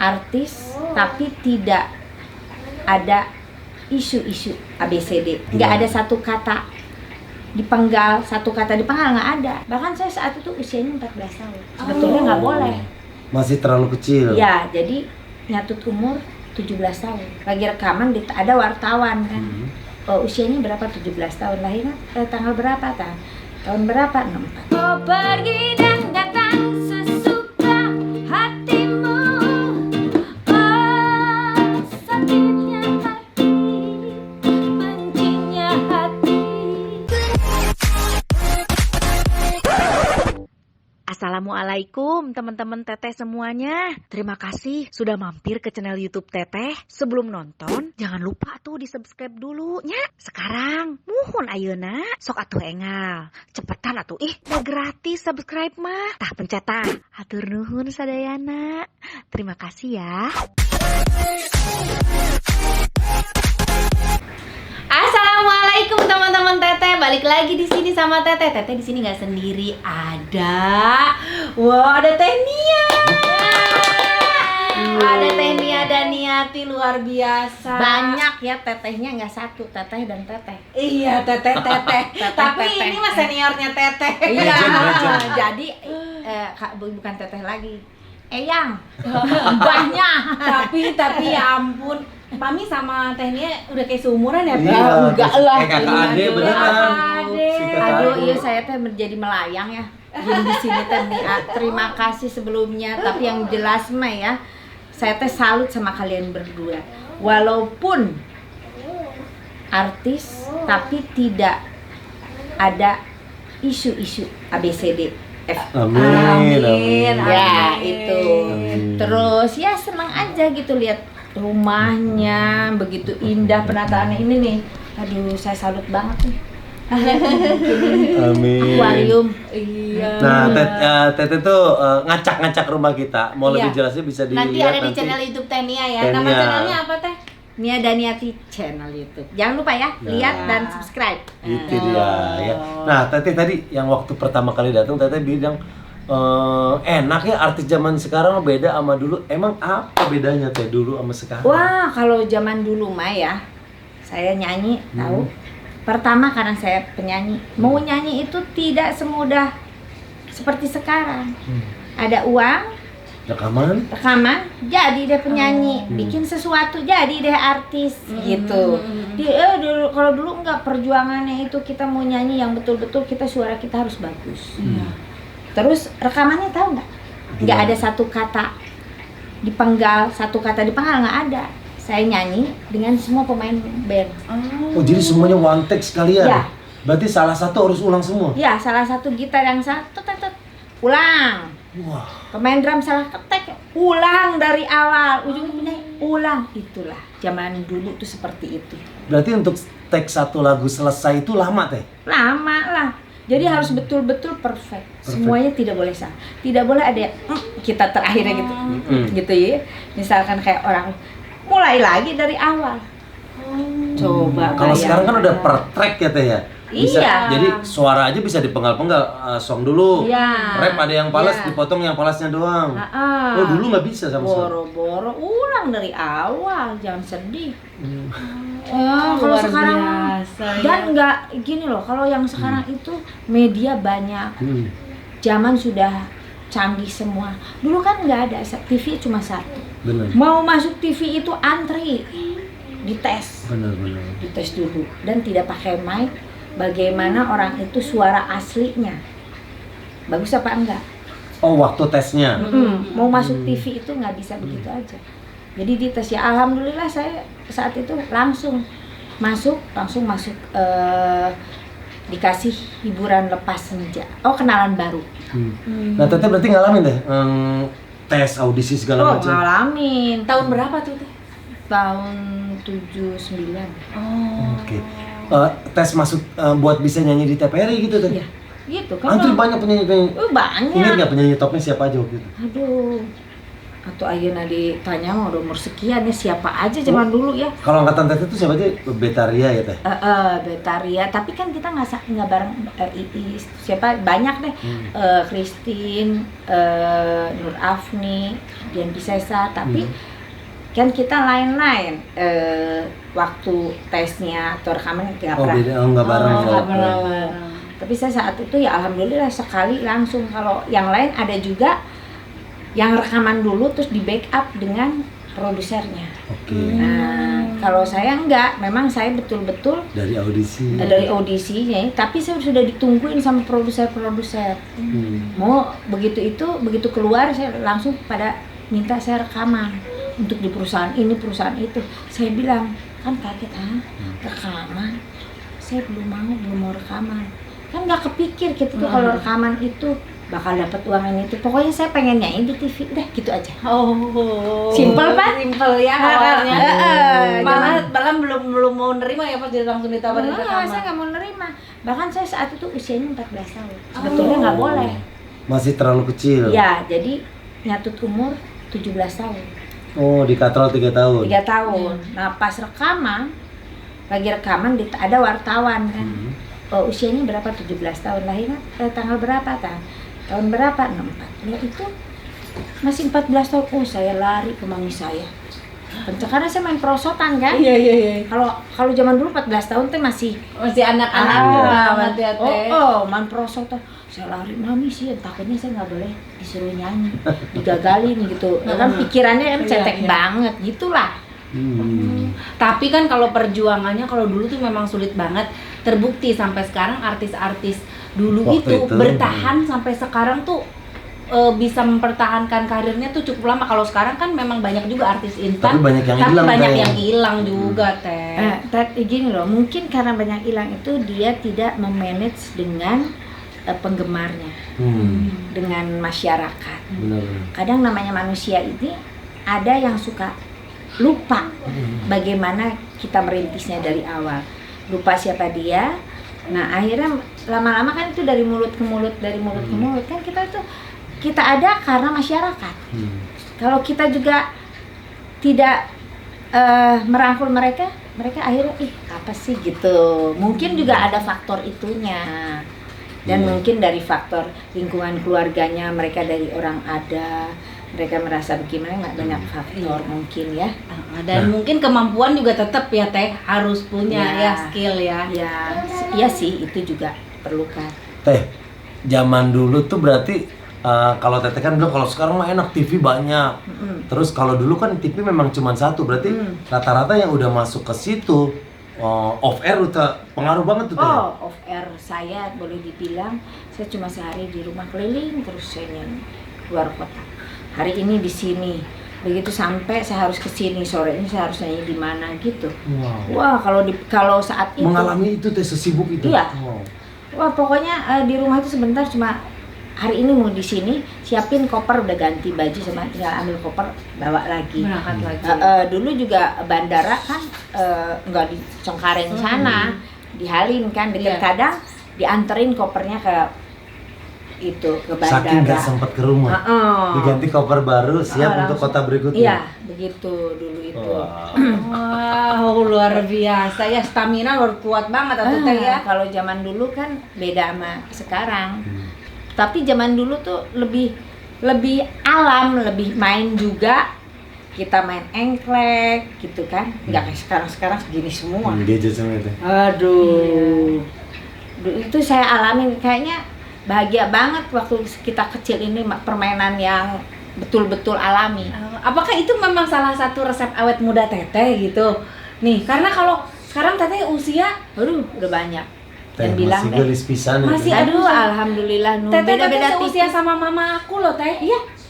artis tapi tidak ada isu-isu ABCD, nggak ada satu kata dipenggal, nggak ada. Bahkan saya saat itu usianya 14 tahun, sebetulnya nggak boleh. Masih terlalu kecil. Ya, jadi nyatut umur 17 tahun. Lagi rekaman ada wartawan kan. Usianya berapa? 17 tahun. Lahirnya tanggal berapa? Tahun berapa? 64. Kau pergi dan datang sesuka hatimu. Oh, sakitnya hati, bencinya hati. Assalamualaikum teman-teman Teteh semuanya. Terima kasih sudah mampir ke channel YouTube Teteh. Sebelum nonton, jangan lupa tuh di subscribe dulu nya. Sekarang, muhun ayeuna, sok atuh engal. Cepetan atuh, udah gratis subscribe mah. Tah pencet tah. Hatur nuhun sadayana. Terima kasih ya. Assalamualaikum teman-teman Teteh, balik lagi di sini sama Teteh. Teteh di sini nggak sendiri, ada Teh Nia. Ada Teh Nia dan Niati, luar biasa. Banyak ya tetehnya, nggak satu, teteh dan teteh. Iya, teteh. Tapi ini mah seniornya Teteh. Iya. Jadi bukan teteh lagi, Eyang. Banyak. Tapi ya ampun, Pami sama Teh Nia udah kayak seumuran ya? Iya, enggak lah. Kayak kakak ade beneran. Aduh, iya saya teh menjadi melayang ya. Jadi di sini Teh Nia. Terima kasih sebelumnya, tapi yang jelas mah ya, saya teh salut sama kalian berdua. Walaupun artis tapi tidak ada isu-isu ABCD. Amin. Ya, itu. Amin. Terus ya senang aja gitu lihat rumahnya begitu indah, penataannya ini nih. Aduh, saya salut banget nih. Amin. Akuarium. Iya. Nah, Teteh tuh ngacak-ngacak rumah kita. Mau lebih jelasnya bisa dilihat Nanti ada di channel YouTube Teh Nia ya. Teh Nama Nia. channelnya apa Teh? Nia Daniati channel YouTube. Jangan lupa ya, lihat dan subscribe. Itu dia ya. Nah, Teteh tadi yang waktu pertama kali datang Teteh bilang enak ya artis zaman sekarang beda sama dulu. Emang apa bedanya Teh dulu sama sekarang? Wah, kalau zaman dulu mah ya, saya nyanyi tahu. Pertama karena saya penyanyi, mau nyanyi itu tidak semudah seperti sekarang. Ada uang, rekaman, jadi deh penyanyi, bikin sesuatu jadi deh artis gitu. Kalau dulu enggak, perjuangannya itu kita mau nyanyi yang betul-betul suara kita harus bagus. Terus rekamannya tahu nggak ada satu kata dipenggal, nggak ada. Saya nyanyi dengan semua pemain band. Oh, jadi semuanya one take sekalian? Ya. Berarti salah satu harus ulang semua? Ya, salah satu gitar yang salah, ulang. Wah. Pemain drum salah ketek, ulang dari awal, ujungnya penyanyi, ulang. Itulah zaman dulu tuh seperti itu. Berarti untuk take satu lagu selesai itu lama Teh? Lama lah. Jadi harus betul-betul perfect. Semuanya tidak boleh salah. Tidak boleh ada kita terakhirnya gitu. Gitu ya. Misalkan kayak orang mulai lagi dari awal. Coba Kalau sekarang kan udah per track ya Teh ya? Bisa, Iya. jadi suara aja bisa dipenggal-penggal, song dulu, Iya. rap ada yang palas, Iya. dipotong yang palasnya doang. Oh dulu nggak bisa sama sekali? Boro-boro ulang dari awal, jangan sedih. Kalau Luar sekarang biasa, dan ya. nggak gini loh, kalau yang sekarang itu media banyak, zaman sudah canggih semua. Dulu kan nggak ada, TV cuma satu. Bener. Mau masuk TV itu antri, dites dulu dan tidak pakai mic. Bagaimana orang itu suara aslinya bagus apa enggak? Oh waktu tesnya? Mau masuk TV itu nggak bisa begitu aja. Jadi dites ya, alhamdulillah saya saat itu langsung masuk dikasih hiburan lepas senja. Oh, kenalan baru. Nah Teteh berarti ngalamin deh tes audisi segala macam? Ngalamin. Tahun berapa tuh Teh? Tahun 79. Oke. Tes masuk buat bisa nyanyi di TVRI gitu Teh? Iya, gitu kan. Antri banyak penyanyi. Banyak. Ingat nggak penyanyi topnya siapa aja waktu itu? Aduh, Atau ayeuna ditanya mau udah umur sekian ya siapa aja zaman dulu ya. Kalau angkatan Teteh itu siapa aja? Betaria ya Teh? Betaria, tapi kan kita nggak bareng siapa banyak deh. Christine, Nur Afni, Dian Piscesa, tapi kan kita lain-lain waktu tesnya atau rekaman nggak pernah. Beda, nggak bareng. Nggak pernah. Tapi saya saat itu ya alhamdulillah sekali langsung. Kalau yang lain ada juga yang rekaman dulu terus di backup dengan produsernya. Oke. Nah, kalau saya enggak, memang saya betul-betul Dari audisi. dari audisinya, tapi saya sudah ditungguin sama produser-produser. Mau begitu keluar saya langsung pada minta saya rekaman untuk di perusahaan ini, perusahaan itu. Saya bilang, kan kaget rekaman. Saya belum mau rekaman. Kan nggak kepikir gitu tuh kalau rekaman itu bakal dapat uang ini tuh. Pokoknya saya pengen nyanyi di TV deh, gitu aja. Simple Pak? Simple ya awalnya. Malah belum mau nerima ya pas dia langsung ditawarin rekaman. saya nggak mau nerima. Bahkan saya saat itu usianya 14 tahun. Sebetulnya nggak boleh. Masih terlalu kecil. Ya, jadi nyatut umur 17 tahun. Oh, di Katrol 3 tahun. 3 tahun. Nah, pas lagi rekaman ada wartawan kan. Usianya berapa? 17 tahun. Lahirnya tanggal berapa? Tahun berapa? 64. Ya itu masih 14 tahun. Oh, saya lari ke mami saya. Karena saya main perosotan kan. Iya. Kalau zaman dulu 14 tahun tuh masih anak-anak banget ya Teh. main perosotan. Saya lari, mami sih takutnya saya nggak boleh disuruh nyanyi, digagalin gitu. Kan pikirannya kan cetek banget gitulah. Tapi kan kalau perjuangannya kalau dulu tuh memang sulit banget. Terbukti sampai sekarang artis-artis dulu Waktu itu bertahan sampai sekarang tuh bisa mempertahankan karirnya tuh cukup lama. Kalau sekarang kan memang banyak juga artis instan, Tapi banyak yang tapi hilang, banyak Teh. yang hilang juga Teh. Gini loh, mungkin karena banyak hilang itu dia tidak memanage dengan penggemarnya, dengan masyarakat. Benar. Kadang namanya manusia ini ada yang suka lupa bagaimana kita merintisnya dari awal, lupa siapa dia. Nah akhirnya lama-lama kan itu dari mulut ke mulut kan kita ada karena masyarakat. Kalau kita juga tidak merangkul mereka akhirnya apa sih gitu. Mungkin juga ada faktor itunya. Dan mungkin dari faktor lingkungan keluarganya, mereka dari orang ada, mereka merasa bagaimana, banyak faktor mungkin ya. Dan mungkin kemampuan juga tetap ya Teh harus punya ya skill ya. Ya sih itu juga perlukan. Teh, zaman dulu tuh berarti kalau Teteh kan bilang kalau sekarang mah enak TV banyak. Terus kalau dulu kan TV memang cuma satu, berarti rata-rata yang udah masuk ke situ off air udah pengaruh banget tuh Teh. Off air saya boleh dibilang saya cuma sehari di rumah keliling terus saya nyanyi keluar kota. Hari ini di sini, begitu sampai saya harus ke sini, sore ini saya harus nyanyi di mana gitu. Wah, kalau saat itu mengalami itu Teh sesibuk itu. Iya. Wah, pokoknya di rumah itu sebentar cuma hari ini mau di sini, siapin koper udah ganti baju sama tinggal ambil koper bawa lagi. Berangkat lagi. Dulu juga bandara kan nggak di Cengkareng sana, di Halim kan, deket kadang dianterin kopernya ke bandara. Saking nggak sempat ke rumah, diganti koper baru siap untuk kota berikutnya. Iya, begitu dulu itu. Wow, luar biasa ya, stamina luar kuat banget atau Teh ya. Kalau zaman dulu kan beda sama sekarang. Tapi zaman dulu tuh lebih alam, lebih main juga. Kita main engklek gitu kan. Enggak kayak sekarang segini semua. Gadget semua itu. Aduh. Itu saya alamin kayaknya bahagia banget waktu kita kecil ini permainan yang betul-betul alami. Apakah itu memang salah satu resep awet muda Teteh gitu? Nih, karena kalau sekarang Teteh usia udah banyak. Teh, Yang bilang masih gelis pisan itu. masih aduh alhamdulillah Teteh beda-beda usia tipis. sama mama aku loh Teh.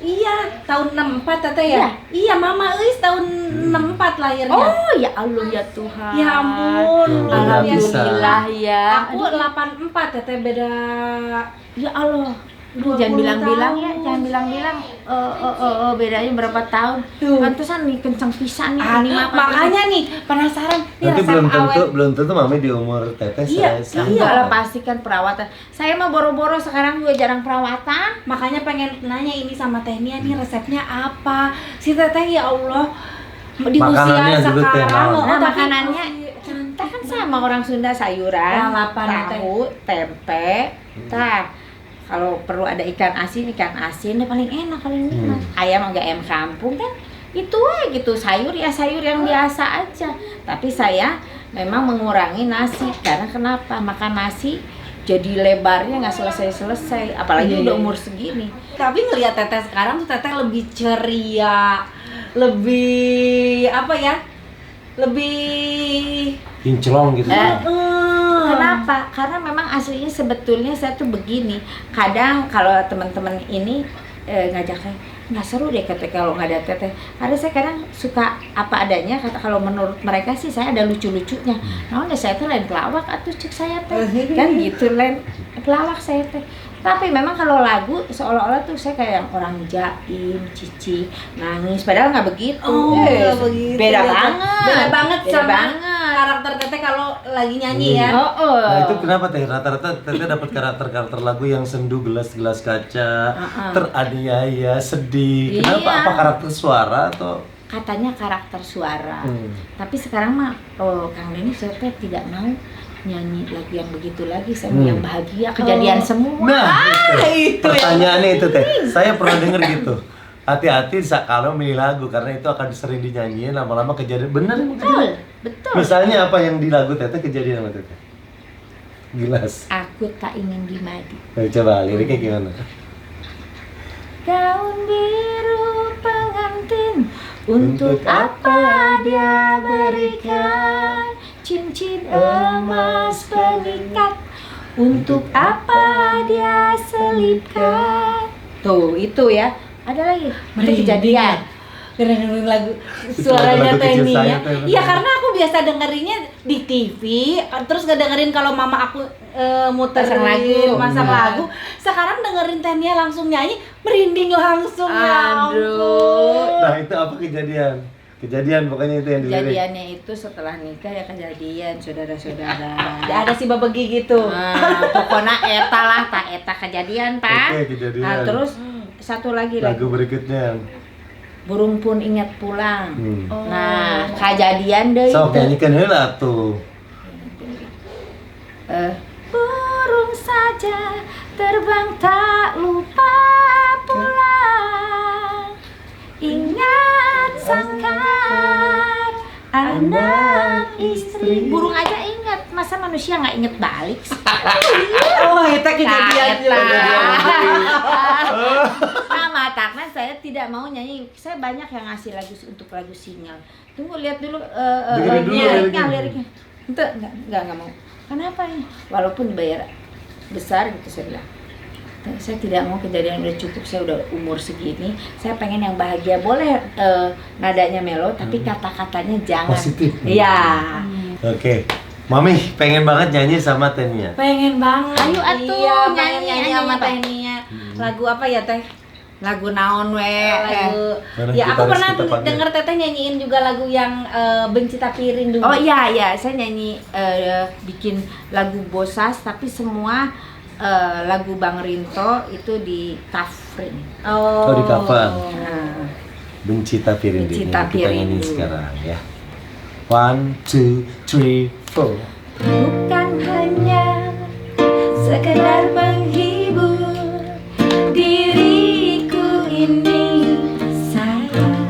Iya, tahun 64 Teteh ya? Iya. Iya, mama euy tahun 64 lahirnya. Oh ya Allah ya Tuhan. Ya ampun, luar biasa. Alhamdulillah ya. Aku 84 Teteh beda. Ya Allah. Lu jangan bilang-bilang ya, jangan bilang-bilang bedanya berapa tahun. Tuh. Pantesan nih kenceng pisan nih ini mah. Makanya nih penasaran nih Nanti resep awet. belum tentu mami di umur teteh Iya, saya. Enggak lah, pasti kan perawatan. Saya mah boro-boro sekarang juga jarang perawatan. Makanya pengen nanya ini sama Teh Nia nih resepnya apa? Si Teteh ya Allah di Makanannya usia dulu Teh sekarang. naon? Nah, tapi makanannya cantik kita kan sama orang Sunda, sayuran, Lalapan, tahu, tempe. Tah, kalau perlu ada ikan asin deh paling enak, paling nikmat. Ayam agak ayam kampung kan itu aja gitu, sayur ya sayur yang biasa aja. Tapi saya memang mengurangi nasi karena kenapa? Makan nasi jadi lebarnya nggak selesai apalagi Iya, udah iya. umur segini. Tapi ngelihat Teteh sekarang tuh Teteh lebih ceria, lebih apa ya? Lebih Kinclong gitu. Kenapa? Karena memang aslinya sebetulnya saya tuh begini. Kadang kalau teman-teman ini ngajak saya, nggak seru deh kata kalau nggak ada teteh. Karena saya kadang suka apa adanya. Kata kalau menurut mereka sih saya ada lucu-lucunya. Nah, udah saya tuh lain pelawak atau cek saya teh. Kan gitu lain pelawak saya teh. Tapi memang kalau lagu seolah-olah tuh saya kayak yang orang jaim, cici, nangis. Padahal nggak begitu. nggak begitu. Beda Ya, banget. Beda banget Beda sama banget. karakter Teteh kalau lagi nyanyi ya. Nah itu kenapa teh rata-rata teteh dapat karakter lagu yang sendu, gelas-gelas kaca, teraniaya, sedih. Kenapa? Iya. Apa karakter suara atau? Katanya karakter suara. Tapi sekarang mah Kang Denny saya teh tidak mau nyanyi lagu yang begitu lagi. Saya mau yang bahagia, kejadian semua. Nah, itu pertanyaannya itu teh. Saya pernah denger gitu. Hati-hati kalau milih lagu karena itu akan sering dinyanyiin lama-lama kejadian. Bener emang kejadian? Betul. Misalnya apa yang di lagu teteh kejadian sama teteh? Gelas. Aku tak ingin dimadi. Coba liriknya gimana? Gaun biru pengantin, untuk apa dia berikan? Cincin emas pengikat, untuk apa dia selipkan? Tuh itu ya. Ada lagi. Itu kejadian. Dengerin lagu Itu suaranya lagu Teh kecil saya, Nia. Teh. Iya karena aku biasa dengerinnya di TV, terus gak dengerin kalau mama aku muterin Pasang lagu. masang lagu. Sekarang dengerin Teh Nia langsung nyanyi, merinding langsung. ya Aduh. Nah itu apa kejadian? Kejadian pokoknya itu yang dilirik. Kejadiannya itu setelah nikah ya kejadian, saudara-saudara. Ya, ada si babegi gitu. Nah, pokoknya eta lah, tak eta kejadian, Pak. Oke, kejadian. Nah, terus satu lagi Lagu berikutnya. Burung pun ingat pulang. Oh. Nah, kejadian deh Sok itu. nyanyikan heula tuh. Burung saja terbang tak lupa pulang. Ingat sangkar anak istri. Burung aja ingat, masa manusia nggak inget balik sih? Oh, itu kejadian Nah, makanya saya tidak mau nyanyi. Saya banyak yang ngasih lagu untuk lagu single. Tunggu lihat dulu Dengerin dulu liriknya. liriknya. Itu enggak mau. Kenapa ini? Walaupun dibayar besar gitu saya bilang. Saya tidak mau kejadian udah cukup, saya udah umur segini. Saya pengen yang bahagia. Boleh nadanya melo, tapi kata-katanya jangan. Positif. Iya. Oke. Mami pengen banget nyanyi sama Teh Nia. Pengen banget. Ayo atuh, Iya, pengen nyanyi sama apa? Teh Nia. Lagu apa ya Teh? Lagu naon we? Lagu. Mana Ya aku gitaris pernah kita panggil? denger Teteh nyanyiin juga lagu yang Benci Tapi Rindu. Oh iya, saya nyanyi bikin lagu Bosas, tapi semua lagu Bang Rinto itu di coverin. Oh, di cover. Nah, Benci Tapi Rindu. Benci Ini Tapi kita nyanyi Rindu. sekarang ya. 1, 2, 3, 4. bukan hanya sekedar menghibur diriku ini sayang,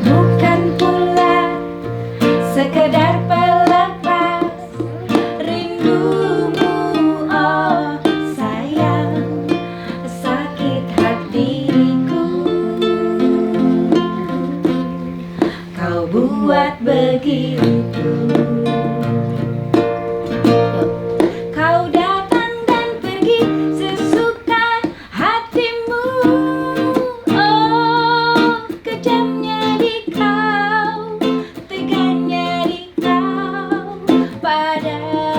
bukan pula sekedar pelepas rindumu, oh sayang, sakit hatiku kau buat begitu. Kau datang dan pergi sesuka hatimu. Oh, kejamnya di kau, teganya di kau padaku.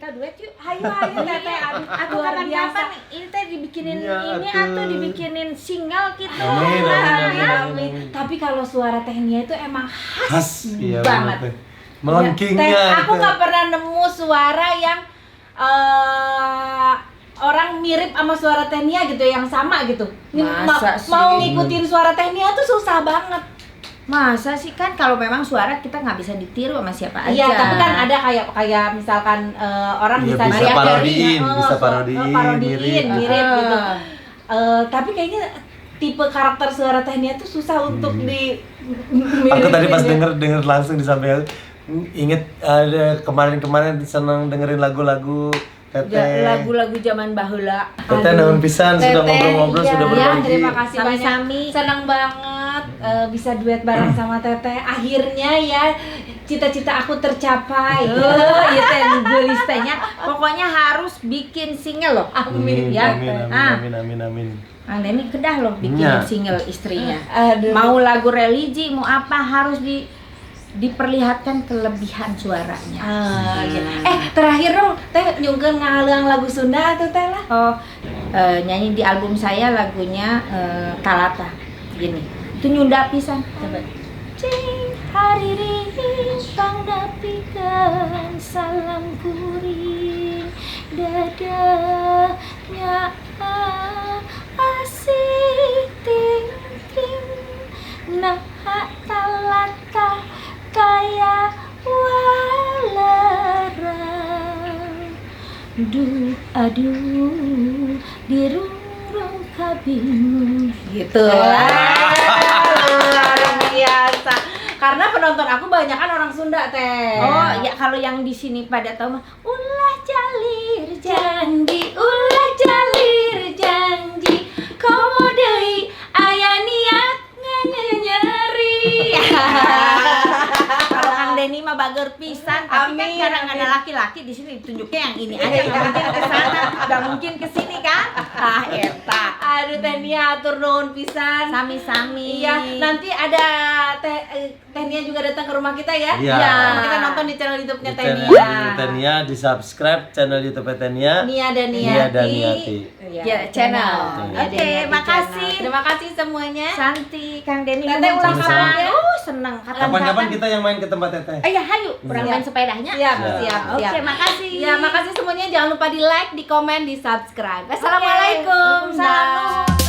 kita duet yuk. Ayo Teteh, Atau luar biasa. kapan-kapan ini teh dibikinin Iya, ini atuh. atau dibikinin single gitu. Amin, amin, amin, Ya. amin. Tapi kalau suara Teh Nia itu emang Khas, iya banget. bener, Teh. Melengkingnya. Teh, aku itu. nggak pernah nemu suara yang orang mirip sama suara Teh Nia gitu, yang sama gitu. Masa sih? Mau ngikutin suara Teh Nia tuh susah banget. Masa sih, kan kalau memang suara kita nggak bisa ditiru sama siapa aja. Iya, tapi kan ada kayak misalkan orang Iya, bisa bisa variasi, parodiin, bisa parodiin, parodiin, mirip Ah. gitu. Tapi kayaknya tipe karakter suara Teh Nia tuh susah untuk di Aku tadi pas miripin ya. denger langsung disampaikan, inget ada kemarin seneng dengerin lagu-lagu Teteh. lagu-lagu zaman baheula. Teteh naon pisan sudah Teteh, ngobrol-ngobrol, iya, sudah berbagi. terima kasih banyak. Sami-sami. Senang banget bisa duet bareng sama Teteh. Akhirnya ya cita-cita aku tercapai. Iya teh gelis tehnya. Pokoknya harus bikin single loh. Amin ya. Amin, Ah. amin, amin, amin. Mang Denny kedah loh bikin Iya. single istrinya. Aduh. Mau lagu religi, mau apa harus diperlihatkan kelebihan suaranya. Iya. Terakhir dong, Teh nyungkeun ngahaleung lagu Sunda tuh Teh lah. Oh, nyanyi di album saya lagunya Kalata. Gini. Itu nyunda pisan. Coba. Cing hariri pangdapikeun salam kuring dadanya asik ting ting nah talata kaya walerang aduh di rung kabin gitu. Luar biasa. Karena penonton aku banyak kan orang Sunda Teh. Oh ya, kalau yang di sini pada tahu mah ulah jalir janji, ulah jalir janji, komo deui aya niat nyeri. Kalau Kang Denny mah bager pisan, tapi kan Amin, karena amin. ada laki-laki di sini ditunjuknya yang ini aja, nggak mungkin ke sana, nggak mungkin ke sini kan? Ah eta, Aduh Teh Nia atur nuhun pisan. sami-sami. Iya, nanti ada Teh Nia juga datang ke rumah kita ya. Iya. Kita nonton di channel YouTube-nya Di Teh channel Nia. YouTube Teh Nia, di subscribe channel YouTube Teh Nia. Nia dan Nia Niati. dan Niati. Ya, channel. Nia dan Oke, Niati makasih. channel. Terima kasih semuanya. Santi, Kang Denny. Teteh ulang Sama-sama. kapan ya? Oh, seneng. Kapan-kapan kita yang main ke tempat Teteh. Iya, hayu. Orang Siap. main sepedanya. Siap, Ya. siap, Oke, siap. makasih. Ya, makasih semuanya. Jangan lupa di like, di komen, di subscribe. Assalamualaikum. Waalaikumsalam. Dah.